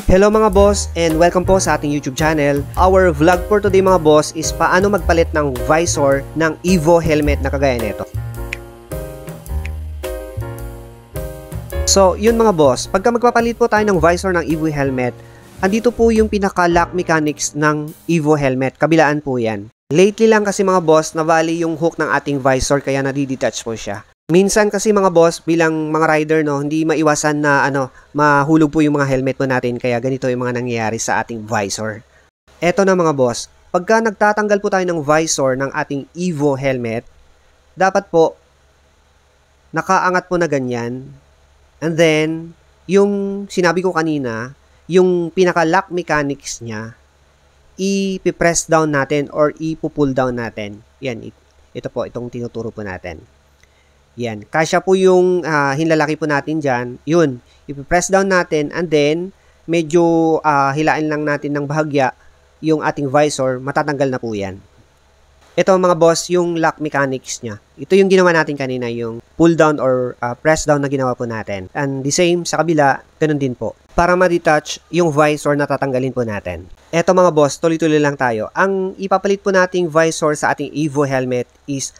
Hello mga boss and welcome po sa ating YouTube channel. Our vlog for today mga boss is paano magpalit ng visor ng Evo helmet na kagaya nito. So yun mga boss, pagka magpapalit po tayo ng visor ng Evo helmet, andito po yung pinaka-lock mechanics ng Evo helmet, kabilaan po yan. Lately lang kasi mga boss, nabali yung hook ng ating visor kaya nadidetach po siya. Minsan kasi mga boss, bilang mga rider no, hindi maiwasan na mahulog po yung mga helmet po natin kaya ganito yung mga nangyayari sa ating visor. Eto na mga boss, pagka nagtatanggal po tayo ng visor ng ating Evo helmet, dapat po nakaangat po na ganyan. And then, yung sinabi ko kanina, yung pinaka-lock mechanics niya, i-press down natin or i-pull down natin. Yan, ito po, itong tinuturo po natin. Yan, kasya po yung hinlalaki po natin dyan. Yun, i-press down natin and then medyo hilain lang natin ng bahagya yung ating visor, matatanggal na po yan. Ito mga boss, yung lock mechanics niya. Ito yung ginawa natin kanina, yung pull down or press down na ginawa po natin. And the same sa kabila, ganun din po. Para ma-detach yung visor na tatanggalin po natin. Ito mga boss, tuloy-tuloy lang tayo. Ang ipapalit po nating visor sa ating Evo helmet is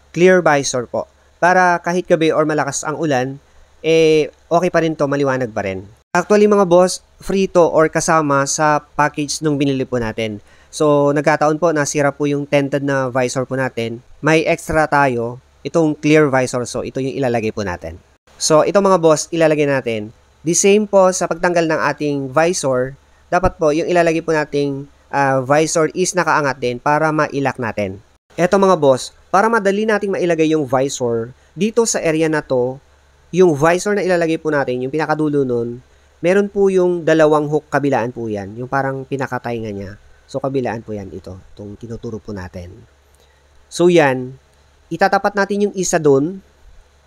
clear visor po. Para kahit gabi or malakas ang ulan, okay pa rin to, maliwanag pa rin. Actually mga boss, free to or kasama sa package nung binili po natin. So nagkataon po, nasira po yung tinted na visor po natin. May extra tayo, itong clear visor, so ito yung ilalagay po natin. So ito mga boss, ilalagay natin. The same po sa pagtanggal ng ating visor, dapat po yung ilalagay po nating visor is nakaangat din para ma-lock natin. Eto mga boss, para madali nating mailagay yung visor, dito sa area na to, yung visor na ilalagay po natin, yung pinakadulo nun, meron po yung dalawang hook, kabilaan po yan, yung parang pinakatainga niya. So kabilaan po yan ito, itong tinuturo po natin. So yan, itatapat natin yung isa dun,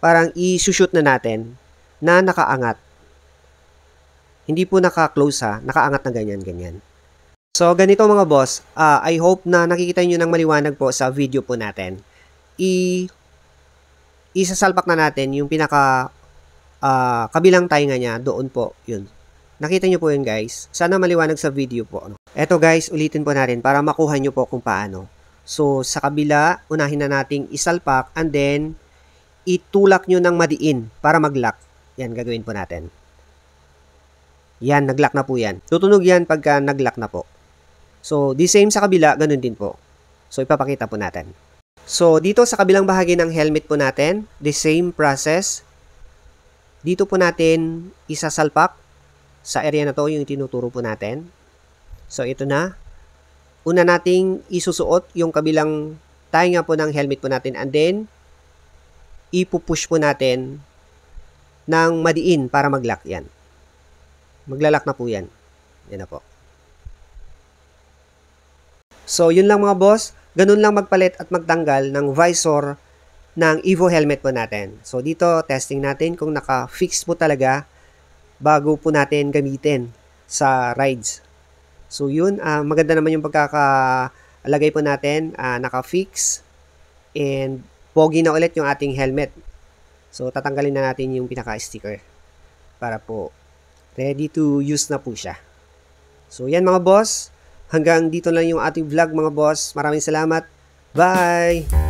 parang i-shoot na natin, na nakaangat. Hindi po naka-close ha, nakaangat na ganyan-ganyan. So, ganito mga boss, I hope na nakikita nyo ng maliwanag po sa video po natin. Isasalpak na natin yung pinaka kabilang tainga niya doon po, yun. Nakita nyo po yun guys. Sana maliwanag sa video po. Eto guys, ulitin po natin para makuha nyo po kung paano. So, sa kabila, unahin na nating isalpak and then itulak nyo ng madiin para mag-lock. Yan, gagawin po natin. Yan, nag-lock na po yan. Tutunog yan pagka nag-lock na po. So, the same sa kabila, ganun din po. So, ipapakita po natin. So, dito sa kabilang bahagi ng helmet po natin, the same process. Dito po natin isasalpak sa area na to, yung tinuturo po natin. So, ito na. Una nating isusuot yung kabilang tainga po ng helmet po natin and then, ipupush po natin ng madiin para mag-lock yan. Maglalak na po yan. Yan na po. So, yun lang mga boss. Ganun lang magpalit at magtanggal ng visor ng Evo helmet po natin. So, dito, testing natin kung naka-fix po talaga bago po natin gamitin sa rides. So, yun. Maganda naman yung pagkakalagay po natin. Naka-fix. And, pogi na ulit yung ating helmet. So, tatanggalin na natin yung pinaka-sticker. Para po, ready to use na po siya. So, yan mga boss. Hanggang dito lang yung ating vlog mga boss. Maraming salamat. Bye!